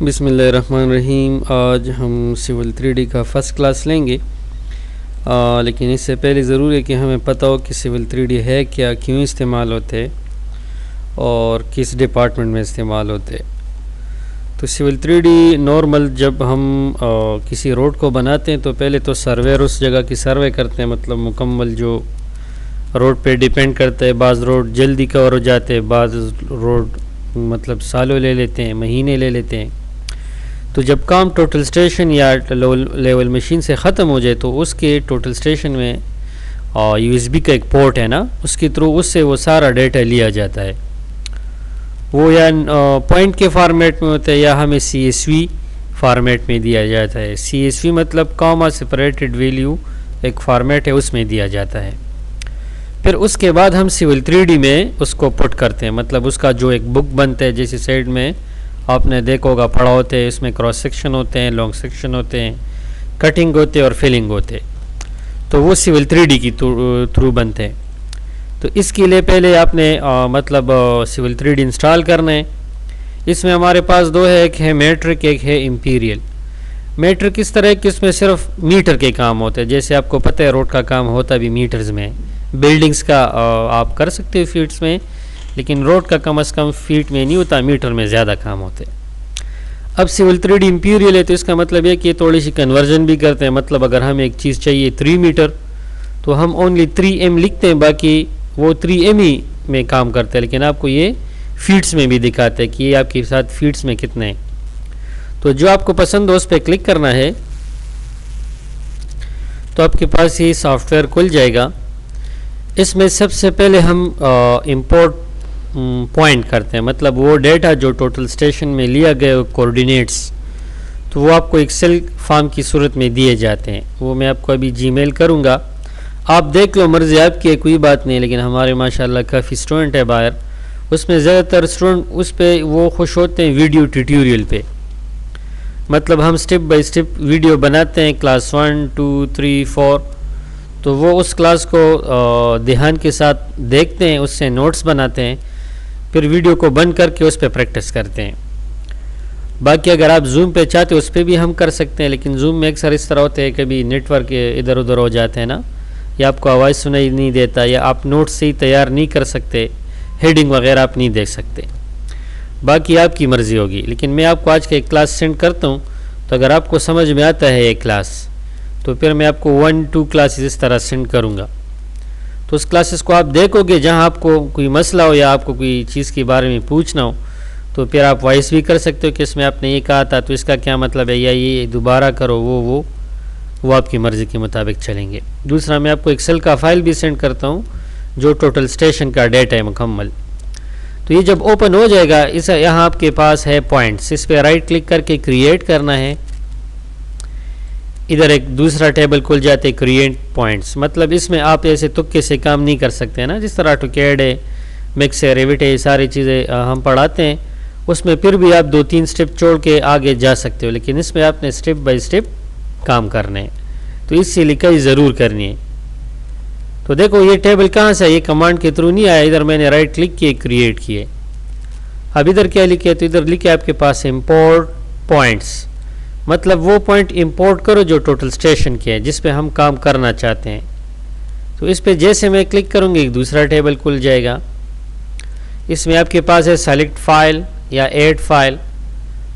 बिस्मिल्लाहिर्रहमानिर्रहीम। आज हम सिविल 3D का फ़र्स्ट क्लास लेंगे, लेकिन इससे पहले ज़रूर है कि हमें पता हो कि सिविल 3D है क्या, क्यों इस्तेमाल होते और किस डिपार्टमेंट में इस्तेमाल होते। तो सिविल 3D नॉर्मल जब हम किसी रोड को बनाते हैं तो पहले तो सर्वेयर उस जगह की सर्वे करते हैं, मतलब मुकम्मल जो रोड पे डिपेंड करता है। बाज़ रोड जल्दी कवर हो जाते हैं, बाज़ रोड मतलब सालों ले लेते हैं, महीने ले लेते हैं। तो जब काम टोटल स्टेशन या लेवल मशीन से ख़त्म हो जाए तो उसके टोटल स्टेशन में USB का एक पोर्ट है ना, उसके थ्रू उससे वो सारा डेटा लिया जाता है। वो या पॉइंट के फॉर्मेट में होता है या हमें CSV फॉर्मेट में दिया जाता है। CSV मतलब कॉमा सेपरेटेड वैल्यू एक फॉर्मेट है, उसमें दिया जाता है। फिर उसके बाद हम सिविल 3D में उसको पुट करते हैं, मतलब उसका जो एक बुक बनता है, जैसे साइड में आपने देखा होगा पढ़ा होते हैं, इसमें क्रॉस सेक्शन होते हैं, लॉन्ग सेक्शन होते हैं, कटिंग होते हैं और फिलिंग होते हैं। तो वो सिविल 3D की थ्रू बनते हैं। तो इसके लिए पहले आपने मतलब सिविल 3D इंस्टॉल करना है। इसमें हमारे पास दो है, एक है मेट्रिक, एक है इम्पीरियल। मेट्रिक इस तरह कि इसमें सिर्फ मीटर के काम होते हैं, जैसे आपको पता है रोड का काम होता भी मीटर्स में, बिल्डिंग्स का आप कर सकते हो फीट्स में, लेकिन रोड का कम से कम फीट में नहीं होता, मीटर में ज़्यादा काम होते हैं। अब सिविल 3D इम्पीरियल है तो इसका मतलब है कि थोड़ी सी कन्वर्जन भी करते हैं। मतलब अगर हमें एक चीज़ चाहिए 3 मीटर तो हम ओनली 3M लिखते हैं, बाकी वो 3M ही में काम करते हैं, लेकिन आपको ये फीट्स में भी दिखाते हैं कि ये आपके साथ फीट्स में कितने हैं। तो जो आपको पसंद हो उस पर क्लिक करना है तो आपके पास ये सॉफ्टवेयर खुल जाएगा। इसमें सबसे पहले हम इंपोर्ट पॉइंट करते हैं, मतलब वो डेटा जो टोटल स्टेशन में लिया गया कोऑर्डिनेट्स, तो वो आपको एक्सेल फॉर्म की सूरत में दिए जाते हैं। वो मैं आपको अभी जीमेल करूँगा, आप देख लो, मर्ज़ी आपकी है, कोई बात नहीं। लेकिन हमारे माशाल्लाह काफ़ी स्टूडेंट है बाहर, उसमें ज़्यादातर स्टूडेंट उस पर वो खुश होते हैं वीडियो ट्यूटोरियल पे। मतलब हम स्टेप बाय स्टेप वीडियो बनाते हैं, क्लास 1 2 3 4, तो वो उस क्लास को ध्यान के साथ देखते हैं, उससे नोट्स बनाते हैं, फिर वीडियो को बंद करके उस पर प्रैक्टिस करते हैं। बाकी अगर आप जूम पे चाहते हो उस पर भी हम कर सकते हैं, लेकिन जूम में अक्सर इस तरह होते हैं, कभी नेटवर्क इधर उधर हो जाते हैं ना, या आपको आवाज़ सुनाई नहीं देता, या आप नोट्स से ही तैयार नहीं कर सकते, हेडिंग वगैरह आप नहीं देख सकते। बाकी आपकी मर्ज़ी होगी, लेकिन मैं आपको आज का एक क्लास सेंड करता हूँ, तो अगर आपको समझ में आता है एक क्लास तो फिर मैं आपको 1-2 क्लासेस इस तरह सेंड करूँगा। तो उस क्लासेस को आप देखोगे, जहाँ आपको कोई मसला हो या आपको कोई चीज़ के बारे में पूछना हो तो फिर आप वॉइस भी कर सकते हो कि इसमें आपने ये कहा था तो इसका क्या मतलब है, या ये दोबारा करो, वो आपकी मर्ज़ी के मुताबिक चलेंगे। दूसरा मैं आपको एक्सेल का फ़ाइल भी सेंड करता हूँ जो टोटल स्टेशन का डेटा है मुकम्मल। तो ये जब ओपन हो जाएगा, इस यहाँ आपके पास है पॉइंट्स, इस पर राइट क्लिक करके क्रिएट करना है। इधर एक दूसरा टेबल खुल जाते हैं, क्रिएट पॉइंट्स। मतलब इसमें आप ऐसे तुक्के से काम नहीं कर सकते ना, जिस तरह AutoCAD है, मिक्स है, रेविट है, सारी चीज़ें हम पढ़ाते हैं, उसमें फिर भी आप 2-3 स्टेप छोड़ के आगे जा सकते हो, लेकिन इसमें आपने स्टेप बाय स्टेप काम करने हैं। तो इससे लिखाई ज़रूर करनी है। तो देखो ये टेबल कहाँ से, ये कमांड के थ्रू नहीं आया, इधर मैंने राइट क्लिक किए, क्रिएट किए। अब इधर क्या लिखे, तो इधर लिखे आपके पास इंपोर्ट पॉइंट्स, मतलब वो पॉइंट इंपोर्ट करो जो टोटल स्टेशन के हैं, जिस पे हम काम करना चाहते हैं। तो इस पे जैसे मैं क्लिक करूँगी एक दूसरा टेबल खुल जाएगा। इसमें आपके पास है सेलेक्ट फाइल या ऐड फाइल,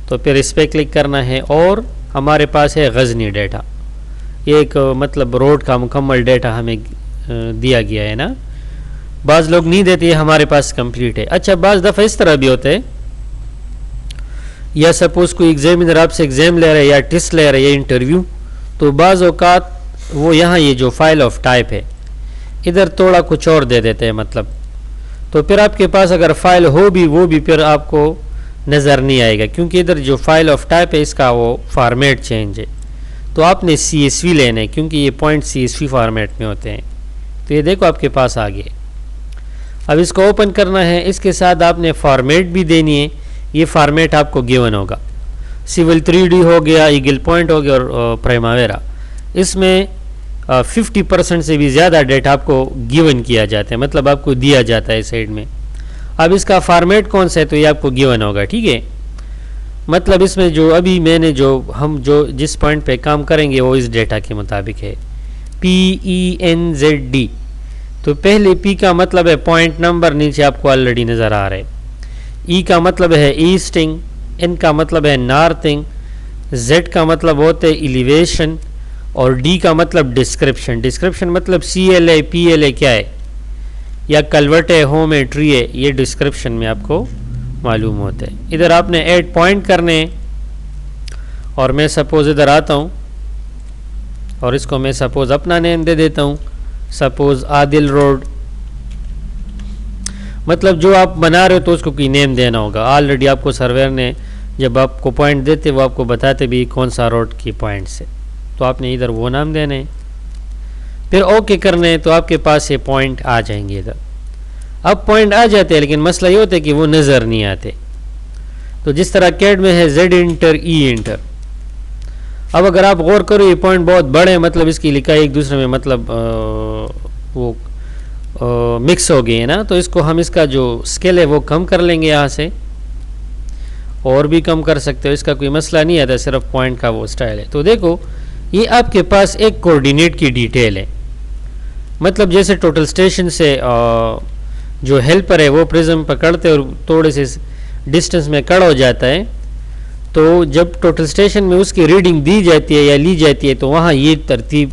तो फिर इस पर क्लिक करना है और हमारे पास है गजनी डेटा। ये एक मतलब रोड का मुकम्मल डेटा हमें दिया गया है ना, बाज़ लोग नहीं देते, हमारे पास कंप्लीट है। अच्छा, बाज़ दफ़ा इस तरह भी होता है, या सपोज कोई एग्जामिनर आपसे एग्ज़ाम ले रहा है या टेस्ट ले रहा है या इंटरव्यू, तो बाज़ औक़ात वो यहाँ ये जो फाइल ऑफ टाइप है इधर थोड़ा कुछ और दे देते हैं, मतलब तो फिर आपके पास अगर फाइल हो भी वो भी फिर आपको नज़र नहीं आएगा, क्योंकि इधर जो फाइल ऑफ टाइप है इसका वो फॉर्मेट चेंज है। तो आपने CSV लेना है, क्योंकि ये पॉइंट CSV फॉर्मेट में होते हैं। तो ये देखो आपके पास आ गए। अब इसको ओपन करना है, इसके साथ आपने फॉर्मेट भी देनी है। ये फॉर्मेट आपको गिवन होगा, सिविल 3D हो गया, ईगल पॉइंट हो गया और प्राइमावेरा। इसमें 50% से भी ज़्यादा डेटा आपको गिवन किया जाता है, मतलब आपको दिया जाता है साइड में। अब इसका फॉर्मेट कौन सा है तो ये आपको गिवन होगा, ठीक है। मतलब इसमें जो अभी मैंने जो जिस पॉइंट पे काम करेंगे वो इस डेटा के मुताबिक है, PENZD। तो पहले P का मतलब है पॉइंट नंबर, नीचे आपको ऑलरेडी नज़र आ रहा है। E का मतलब है ईस्टिंग, N का मतलब है नॉर्थिंग, Z का मतलब होता है एलिवेशन, और D का मतलब डिस्क्रिप्शन। डिस्क्रिप्शन मतलब CLA PLA क्या है, या कलवर्ट है, होम है, ट्री है, ये डिस्क्रिप्शन में आपको मालूम होता है। इधर आपने ऐड पॉइंट करने, और मैं सपोज इधर आता हूँ और इसको मैं सपोज अपना नेम दे देता हूँ, सपोज आदिल रोड। मतलब जो आप बना रहे हो तो उसको कोई नेम देना होगा। ऑलरेडी आपको सर्वेयर ने जब आपको पॉइंट देते वो आपको बताते भी कौन सा रोड की पॉइंट से, तो आपने इधर वो नाम देने, फिर ओके करने, तो आपके पास ये पॉइंट आ जाएंगे इधर। अब पॉइंट आ जाते हैं, लेकिन मसला ये होता है कि वो नज़र नहीं आते। तो जिस तरह कैड में है Z इंटर E इंटर। अब अगर आप गौर करो ये पॉइंट बहुत बड़े हैं, मतलब इसकी लिखाई एक दूसरे में मतलब वो मिक्स हो गई है ना, तो इसको हम इसका जो स्केल है वो कम कर लेंगे यहाँ से, और भी कम कर सकते हो, इसका कोई मसला नहीं आता, सिर्फ पॉइंट का वो स्टाइल है। तो देखो ये आपके पास एक कोऑर्डिनेट की डिटेल है, मतलब जैसे टोटल स्टेशन से जो हेल्पर है वो प्रिज्म पकड़ते और थोड़े से डिस्टेंस में खड़ा हो जाता है, तो जब टोटल स्टेशन में उसकी रीडिंग दी जाती है या ली जाती है तो वहाँ ये तरतीब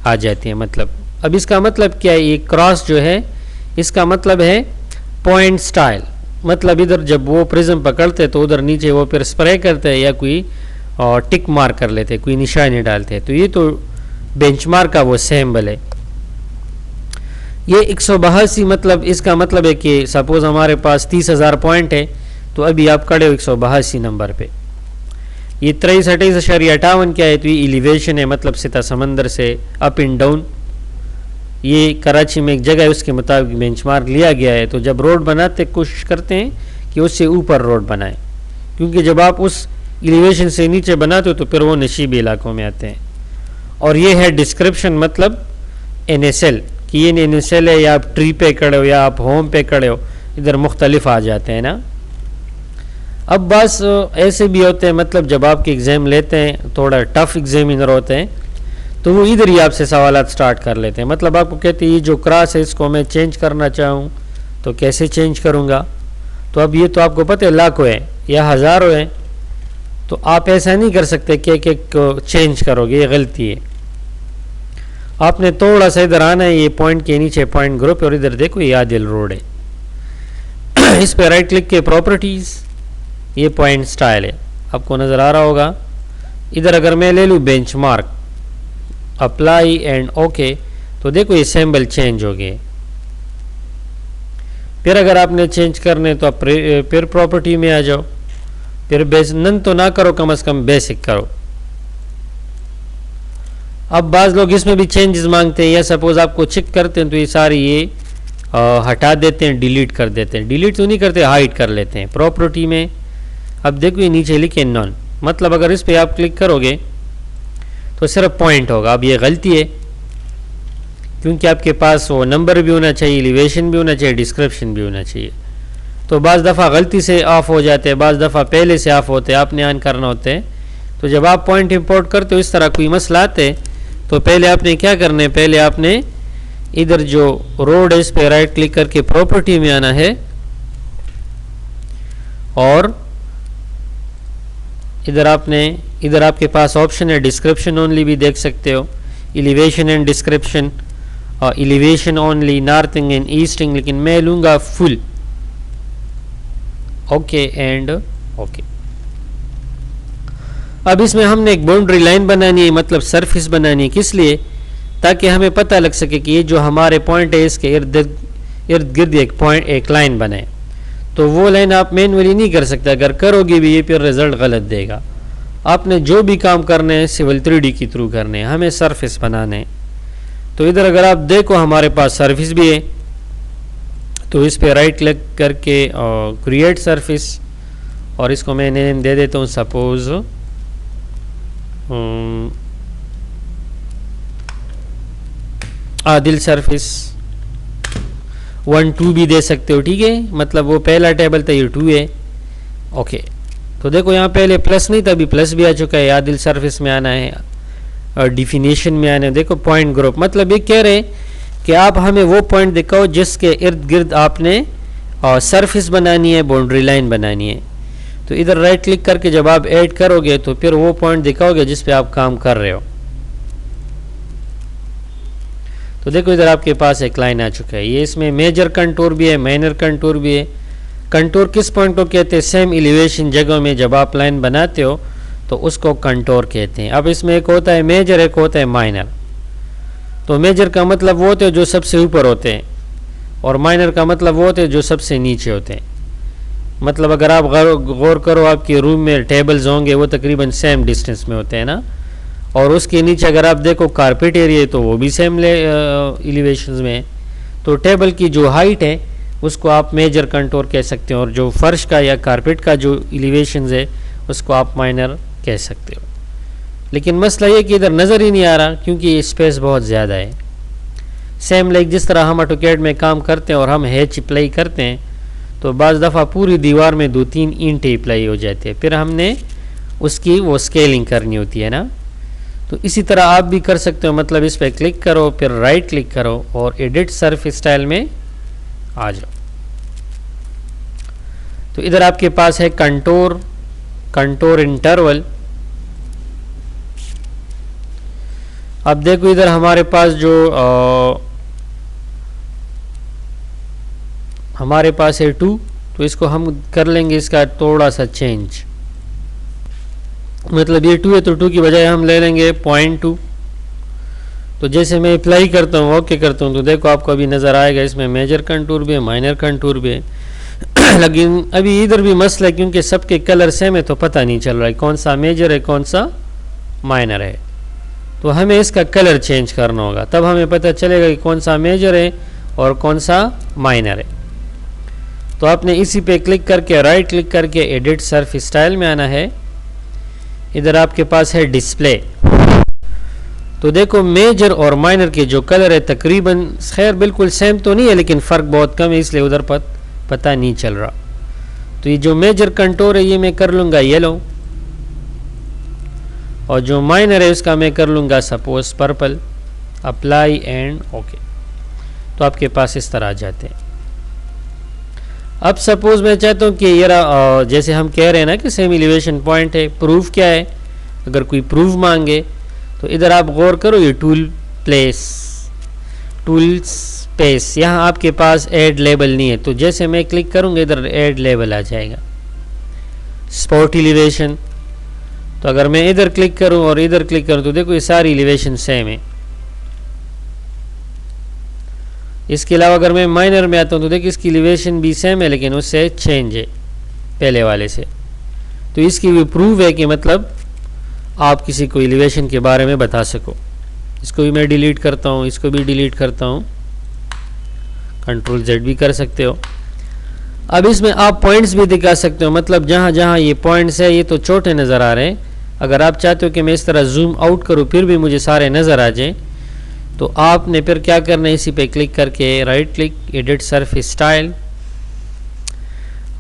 आ जाती है। मतलब अब इसका मतलब क्या है, ये क्रॉस जो है इसका मतलब है पॉइंट स्टाइल। मतलब इधर जब वो प्रिज्म पकड़ते तो उधर नीचे वो फिर स्प्रे करते हैं या कोई टिक मार्क कर लेते हैं, कोई निशानी डालते हैं, तो ये तो बेंचमार्क का वो सिंबल है। ये 182 मतलब इसका मतलब है कि सपोज हमारे पास 30,000 पॉइंट है, तो अभी आप खड़े हो 182 नंबर पे। ये 63.58 क्या है, तो ये एलिवेशन है, मतलब सिता समंदर से अप एंड डाउन। ये कराची में एक जगह है, उसके मुताबिक बेंचमार्क लिया गया है। तो जब रोड बनाते कोशिश करते हैं कि उससे ऊपर रोड बनाएं, क्योंकि जब आप उस एलिवेशन से नीचे बनाते हो तो फिर वो नशीबी इलाकों में आते हैं। और ये है डिस्क्रिप्शन, मतलब NSL कि ये NSL है, या आप ट्री पे खड़े हो या आप होम पे खड़े हो, इधर मुख्तलिफ आ जाते हैं ना। अब बस ऐसे भी होते हैं, मतलब जब आपके एग्ज़ाम लेते हैं, थोड़ा टफ एग्जामिनर होते हैं, तो वो इधर ही आपसे सवालात स्टार्ट कर लेते हैं। मतलब आपको कहते हैं ये जो क्रॉस है इसको मैं चेंज करना चाहूँ तो कैसे चेंज करूँगा। तो अब ये तो आपको पता है लाखों है या हज़ारों है, तो आप ऐसा नहीं कर सकते कि एक चेंज करोगे, ये गलती है। आपने थोड़ा सा इधर आना है, ये पॉइंट के नीचे पॉइंट ग्रुप, और इधर देखो ये आदिल रोड है। इस पर राइट क्लिक के प्रॉपर्टीज़, ये पॉइंट स्टाइल है, आपको नज़र आ रहा होगा। इधर अगर मैं ले लूँ बेंचमार्क, अप्लाई एंड ओके, तो देखो ये सिंबल चेंज हो गए। फिर अगर आपने चेंज करने तो आप फिर प्रॉपर्टी में आ जाओ, फिर नन तो ना करो, कम से कम बेसिक करो। अब बाज़ लोग इसमें भी चेंजेस मांगते हैं, या सपोज आपको चेक करते हैं तो ये सारी ये हटा देते हैं, डिलीट कर देते हैं। डिलीट तो नहीं करते, हाइड कर लेते हैं प्रॉपर्टी में। अब देखो ये नीचे लिखे नॉन, मतलब अगर इस पर आप क्लिक करोगे तो सिर्फ पॉइंट होगा। अब ये गलती है, क्योंकि आपके पास वो नंबर भी होना चाहिए, एलिवेशन भी होना चाहिए, डिस्क्रिप्शन भी होना चाहिए। तो बाज़ दफ़ा गलती से ऑफ हो जाते हैं, बाज़ दफ़ा पहले से ऑफ होते हैं, आपने ऑन करना होते हैं। तो जब आप पॉइंट इंपोर्ट करते हो इस तरह कोई मसला आते तो पहले आपने क्या करना है, पहले आपने इधर जो रोड है इस पर राइट क्लिक करके प्रॉपर्टी में आना है, और इधर आपके पास ऑप्शन है डिस्क्रिप्शन ओनली भी देख सकते हो, elevation and description, elevation only, northing and easting, लेकिन मैं लूँगा फुल। Okay and okay. अब इसमें हमने एक बाउंड्री लाइन बनानी है, मतलब सरफेस बनानी है, किस लिए, ताकि हमें पता लग सके कि ये जो हमारे पॉइंट है इसके इर्द गिर्द एक लाइन बने। तो वो लाइन आप मैनुअली नहीं कर सकते, अगर करोगे भी ये फिर रिजल्ट गलत देगा। आपने जो भी काम करने हैं सिविल 3D के थ्रू करने हैं, हमें सरफेस बनाने हैं। तो इधर अगर आप देखो हमारे पास सरफेस भी है, तो इस पे राइट क्लिक करके क्रिएट सरफेस, और इसको मैं नेम दे देता हूँ सपोज आदिल सरफेस 1 2 भी दे सकते हो, ठीक है। मतलब वो पहला टेबल था, ये 2 है। ओके, तो देखो यहाँ पहले प्लस नहीं था, अभी प्लस भी आ चुका है। यादिल सरफेस में आना है और डिफिनेशन में आना है। देखो पॉइंट ग्रुप, मतलब ये कह रहे हैं कि आप हमें वो पॉइंट दिखाओ जिसके इर्द गिर्द आपने सरफेस बनानी है, बाउंड्री लाइन बनानी है। तो इधर राइट क्लिक करके जब आप ऐड करोगे तो फिर वो पॉइंट दिखाओगे जिस पे आप काम कर रहे हो। तो देखो इधर आपके पास एक लाइन आ चुका है। ये इसमें मेजर कंटूर भी है, माइनर कंटूर भी है। कंटूर किस पॉइंट को कहते हैं? सेम एलिवेशन जगह में जब आप लाइन बनाते हो तो उसको कंटूर कहते हैं। अब इसमें एक होता है मेजर, एक होता है माइनर। तो मेजर का मतलब वो होते हैं जो सबसे ऊपर होते हैं, और माइनर का मतलब वो होते हैं जो सबसे नीचे होते हैं। मतलब अगर आप गौर करो, आपके रूम में टेबल्स होंगे वो तकरीबन सेम डिस्टेंस में होते हैं ना, और उसके नीचे अगर आप देखो कारपेट एरिया तो वो भी सेम एलिवेशंस में है। तो टेबल की जो हाइट है उसको आप मेजर कंटूर कह सकते हो, और जो फर्श का या कारपेट का जो एलिवेशंस है उसको आप माइनर कह सकते हो। लेकिन मसला ये कि इधर नज़र ही नहीं आ रहा क्योंकि स्पेस बहुत ज़्यादा है। सेम लाइक जिस तरह हम ऑटोकैड में काम करते हैं और हम हैच अप्लाई करते हैं तो बाज़ दफ़ा पूरी दीवार में 2-3 ईंटें अप्लाई हो जाती है, फिर हमने उसकी वो स्केलिंग करनी होती है ना। तो इसी तरह आप भी कर सकते हो। मतलब इस पर क्लिक करो, फिर राइट क्लिक करो और एडिट सर्फ स्टाइल में आ जाओ। तो इधर आपके पास है कंटूर, कंटूर इंटरवल। अब देखो इधर हमारे पास जो हमारे पास है 2, तो इसको हम कर लेंगे इसका थोड़ा सा चेंज। मतलब ये 2 है तो 2 की बजाय हम ले लेंगे 0.2। तो जैसे मैं अप्लाई करता हूँ, ओके करता हूँ, तो देखो आपको अभी नज़र आएगा इसमें मेजर कंटूर भी है, माइनर कंटूर भी है। लेकिन अभी इधर भी मसला है क्योंकि सबके कलर सेम है तो पता नहीं चल रहा है कौन सा मेजर है कौन सा माइनर है। तो हमें इसका कलर चेंज करना होगा, तब हमें पता चलेगा कि कौन सा मेजर है और कौन सा माइनर है। तो आपने इसी पे क्लिक करके राइट क्लिक करके एडिट सर्फ स्टाइल में आना है। इधर आपके पास है डिस्प्ले। तो देखो मेजर और माइनर के जो कलर है तकरीबन खैर बिल्कुल सेम तो नहीं है लेकिन फ़र्क बहुत कम है, इसलिए उधर पता नहीं चल रहा। तो ये जो मेजर कंटूर है ये मैं कर लूँगा येलो, और जो माइनर है उसका मैं कर लूँगा suppose purple. Apply and okay. तो आपके पास इस तरह आ जाते हैं। अब सपोज मैं चाहता हूँ कि ये जैसे हम कह रहे हैं ना कि सेम एलिवेशन पॉइंट है, प्रूफ क्या है? अगर कोई प्रूफ मांगे तो इधर आप गौर करो, ये टूल प्लेस, टूल स्पेस, यहाँ आपके पास ऐड लेबल नहीं है। तो जैसे मैं क्लिक करूँगा इधर ऐड लेबल आ जाएगा। स्पॉट एलिवेशन, तो अगर मैं इधर क्लिक करूँ और इधर क्लिक करूँ तो देखो ये सारी एलिवेशन सेम है। इसके अलावा अगर मैं माइनर में आता हूँ तो देखिए इसकी एलिवेशन भी सेम है लेकिन उससे चेंज है पहले वाले से। तो इसकी भी प्रूफ है कि मतलब आप किसी को एलिवेशन के बारे में बता सको। इसको भी मैं डिलीट करता हूँ, इसको भी डिलीट करता हूँ, Ctrl Z भी कर सकते हो। अब इसमें आप पॉइंट्स भी दिखा सकते हो, मतलब जहाँ जहाँ ये पॉइंट्स है ये तो छोटे नज़र आ रहे हैं। अगर आप चाहते हो कि मैं इस तरह जूम आउट करूँ फिर भी मुझे सारे नज़र आ जाएं तो आपने फिर क्या करना है, इसी पे क्लिक करके right click edit Surf style,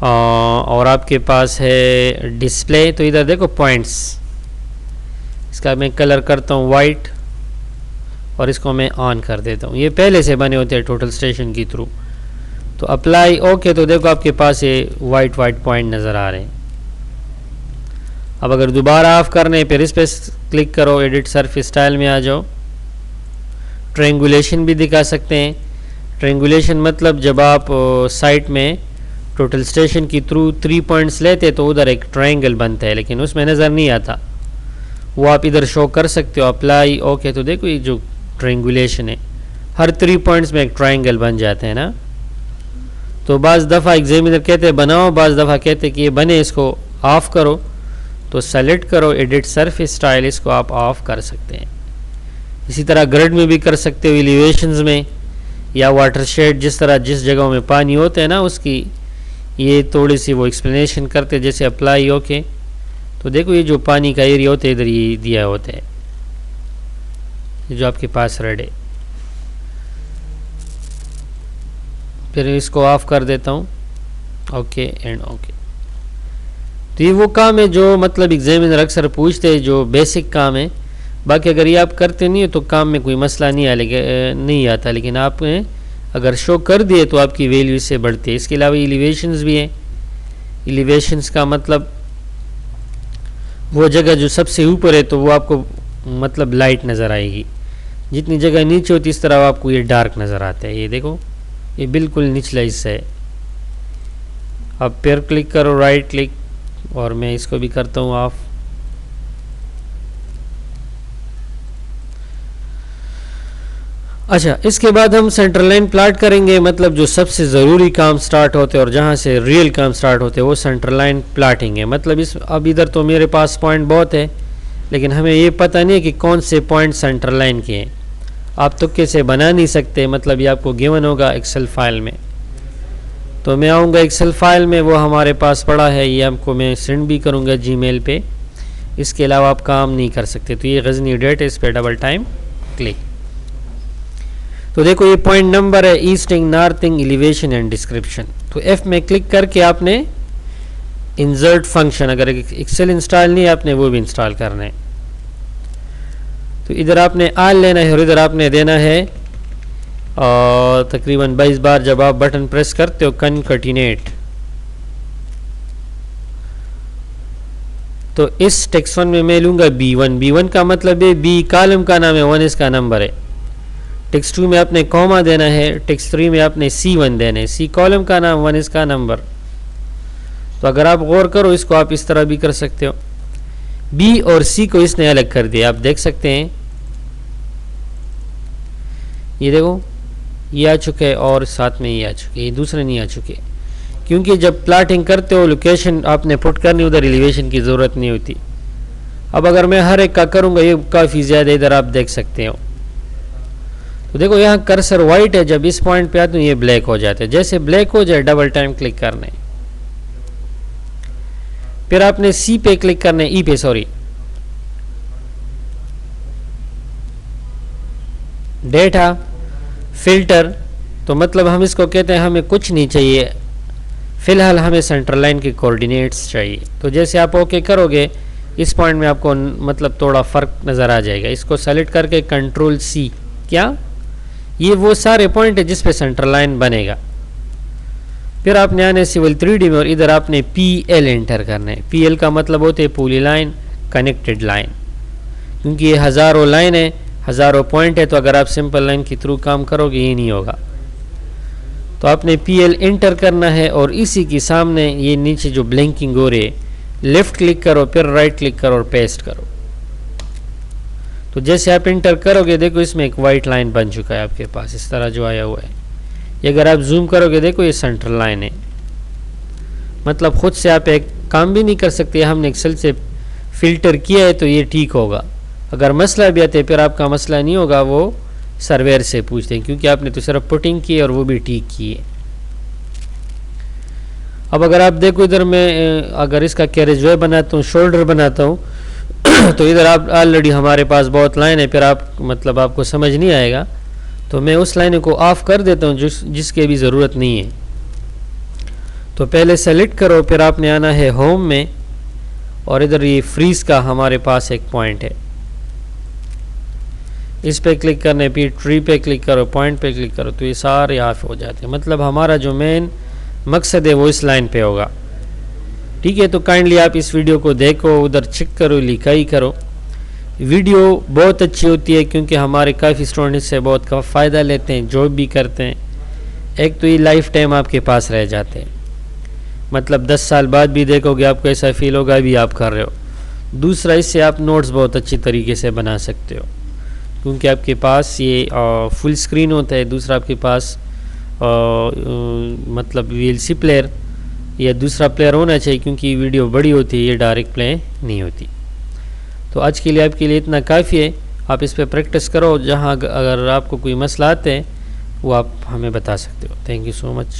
और आपके पास है डिस्प्ले। तो इधर देखो पॉइंट्स, इसका मैं कलर करता हूँ वाइट और इसको मैं ऑन कर देता हूँ। ये पहले से बने होते हैं टोटल स्टेशन के थ्रू। तो अप्लाई ओके, तो देखो आपके पास ये वाइट पॉइंट नज़र आ रहे हैं। अब अगर दोबारा ऑफ करने फिर इस पर क्लिक करो, एडिट सर्फ स्टाइल में आ जाओ। ट्रायंगुलेशन भी दिखा सकते हैं। ट्रायंगुलेशन मतलब जब आप साइट में टोटल स्टेशन की थ्रू 3 पॉइंट्स लेते तो उधर एक ट्रायंगल बनता है लेकिन उसमें नज़र नहीं आता, वो आप इधर शो कर सकते हो। अप्लाई ओके, तो देखो ये जो ट्रायंगुलेशन है हर 3 पॉइंट्स में एक ट्रायंगल बन जाते हैं ना। तो बाज़ दफ़ा एग्जामिनर कहते हैं बनाओ, बाज़ दफ़ा कहते हैं कि ये बने, इसको ऑफ़ करो। तो सेलेक्ट करो एडिट सर्फ स्टाइल, इसको आप ऑफ़ कर सकते हैं। इसी तरह ग्रिड में भी कर सकते हो, एलिवेशंस में या वाटरशेड, जिस तरह जिस जगहों में पानी होते हैं ना उसकी ये थोड़ी सी वो एक्सप्लेनेशन करते। जैसे अप्लाई ओके, तो देखो ये जो पानी का एरिया होता है इधर ये दिया होता है, ये जो आपके पास रेड है। फिर इसको ऑफ कर देता हूँ, ओके एंड ओके। तो ये वो काम है जो मतलब एग्जामिनर अक्सर पूछते हैं, जो बेसिक काम है। बाकी अगर ये आप करते नहीं हो तो काम में कोई मसला नहीं आता, लेकिन आपने अगर शो कर दिए तो आपकी वैल्यू इससे बढ़ती है। इसके अलावा एलिवेशंस भी हैं। एलिवेशंस का मतलब वो जगह जो सबसे ऊपर है तो वो आपको मतलब लाइट नज़र आएगी, जितनी जगह नीचे होती इस तरह आपको ये डार्क नज़र आता है। ये देखो, ये बिल्कुल निचला हिस्सा है। अब पेयर क्लिक करो, राइट क्लिक, और मैं इसको भी करता हूँ ऑफ। अच्छा, इसके बाद हम सेंटर लाइन प्लाट करेंगे। मतलब जो सबसे ज़रूरी काम स्टार्ट होते हैं और जहाँ से रियल काम स्टार्ट होते हैं वो सेंटर लाइन प्लाटिंग है। मतलब अब इधर तो मेरे पास पॉइंट बहुत है, लेकिन हमें ये पता नहीं है कि कौन से पॉइंट सेंटर लाइन के हैं। आप तुक्के से बना नहीं सकते, मतलब ये आपको गिवन होगा एक्सेल फाइल में। तो मैं आऊँगा एक्सेल फाइल में, वो हमारे पास पड़ा है, ये आपको मैं सेंड भी करूँगा जीमेल पे। इसके अलावा आप काम नहीं कर सकते। तो ये गजनी डेट है, इस पर डबल टाइम क्लिक। तो देखो ये पॉइंट नंबर है easting, northing, elevation and description. तो एफ में क्लिक करके आपने इंसर्ट फंक्शन, अगर एक्सेल इंस्टॉल नहीं है आपने वो भी इंस्टॉल करना है। तो इधर आपने आल लेना है और इधर आपने देना है और तकरीबन 22 बार जब आप बटन प्रेस करते हो कनकटिनेट। तो इस टेक्स्ट 1 में मैं लूँगा B1। B1 का मतलब है B कॉलम का नाम है, 1 इसका नंबर है। टेक्स्ट 2 में आपने कॉमा देना है, टेक्स्ट 3 में आपने C1 देना है। C कॉलम का नाम, 1 इसका नंबर। तो अगर आप गौर करो इसको आप इस तरह भी कर सकते हो। B और C को इसने अलग कर दिया, आप देख सकते हैं। ये देखो ये आ चुका है और साथ में ये आ चुके, ये दूसरे नहीं आ चुके, क्योंकि जब प्लाटिंग करते हो लोकेशन आपने पुट करनी, उधर एलिवेशन की ज़रूरत नहीं होती। अब अगर मैं हर एक का करूँगा ये काफ़ी ज़्यादा, इधर आप देख सकते हो। तो देखो यहाँ कर्सर वाइट है, जब इस पॉइंट पे आते हैं ये ब्लैक हो जाते हैं। जैसे ब्लैक हो जाए डबल टाइम क्लिक करना है, फिर आपने सी पे क्लिक करना है, ई पे सॉरी, डेटा फिल्टर। तो मतलब हम इसको कहते हैं हमें कुछ नहीं चाहिए, फिलहाल हमें सेंटर लाइन के कोऑर्डिनेट्स चाहिए। तो जैसे आप ओके करोगे इस पॉइंट में आपको मतलब थोड़ा फ़र्क नज़र आ जाएगा। इसको सेलेक्ट करके कंट्रोल सी, क्या ये वो सारे पॉइंट है जिस पे सेंटर लाइन बनेगा। फिर आपने आने सिविल 3D में और इधर आपने PL एंटर करना है। PL का मतलब होते है पूली लाइन, कनेक्टेड लाइन, क्योंकि ये हज़ारों लाइन है, हज़ारों पॉइंट है। तो अगर आप सिंपल लाइन के थ्रू काम करोगे ये नहीं होगा। तो आपने PL एंटर करना है और इसी के सामने ये नीचे जो ब्लिंकिंग हो रही है, लेफ्ट क्लिक करो, फिर राइट क्लिक करो और पेस्ट करो। तो जैसे आप इंटर करोगे देखो इसमें एक वाइट लाइन बन चुका है आपके पास, इस तरह जो आया हुआ है। ये अगर आप जूम करोगे देखो ये सेंटर लाइन है। मतलब खुद से आप एक काम भी नहीं कर सकते, हमने एक्सेल से फिल्टर किया है तो ये ठीक होगा। अगर मसला भी आते फिर आपका मसला नहीं होगा, वो सर्वेयर से पूछते हैं, क्योंकि आपने तो सिर्फ पुटिंग की है और वो भी ठीक की है। अब अगर आप देखो इधर मैं अगर इसका कैरेज वे बनाता हूँ, शोल्डर बनाता हूँ तो इधर आप ऑलरेडी हमारे पास बहुत लाइन है, फिर आप मतलब आपको समझ नहीं आएगा। तो मैं उस लाइन को ऑफ कर देता हूँ जिसके भी ज़रूरत नहीं है। तो पहले सेलेक्ट करो, फिर आपने आना है होम में और इधर ये फ्रीज का हमारे पास एक पॉइंट है, इस पे क्लिक करने, फिर ट्री पे क्लिक करो, पॉइंट पे क्लिक करो, तो ये सारे ऑफ हो जाते हैं। मतलब हमारा जो मेन मकसद है वो इस लाइन पे होगा। ठीक है, तो काइंडली आप इस वीडियो को देखो, उधर चेक करो, लिखाई करो। वीडियो बहुत अच्छी होती है क्योंकि हमारे काफ़ी स्टूडेंट इससे बहुत का फ़ायदा लेते हैं, जॉब भी करते हैं। एक तो ये लाइफ टाइम आपके पास रह जाते हैं, मतलब 10 साल बाद भी देखोगे आपको ऐसा फील होगा अभी आप कर रहे हो। दूसरा, इससे आप नोट्स बहुत अच्छी तरीके से बना सकते हो क्योंकि आपके पास ये फुल स्क्रीन होता है। दूसरा आपके पास मतलब VLC प्लेयर या दूसरा प्लेयर होना चाहिए क्योंकि वीडियो बड़ी होती है, ये डायरेक्ट प्ले नहीं होती। तो आज के लिए आपके लिए इतना काफ़ी है, आप इस पर प्रैक्टिस करो। जहाँ अगर आपको कोई मसला आते हैं वो आप हमें बता सकते हो। Thank you so much.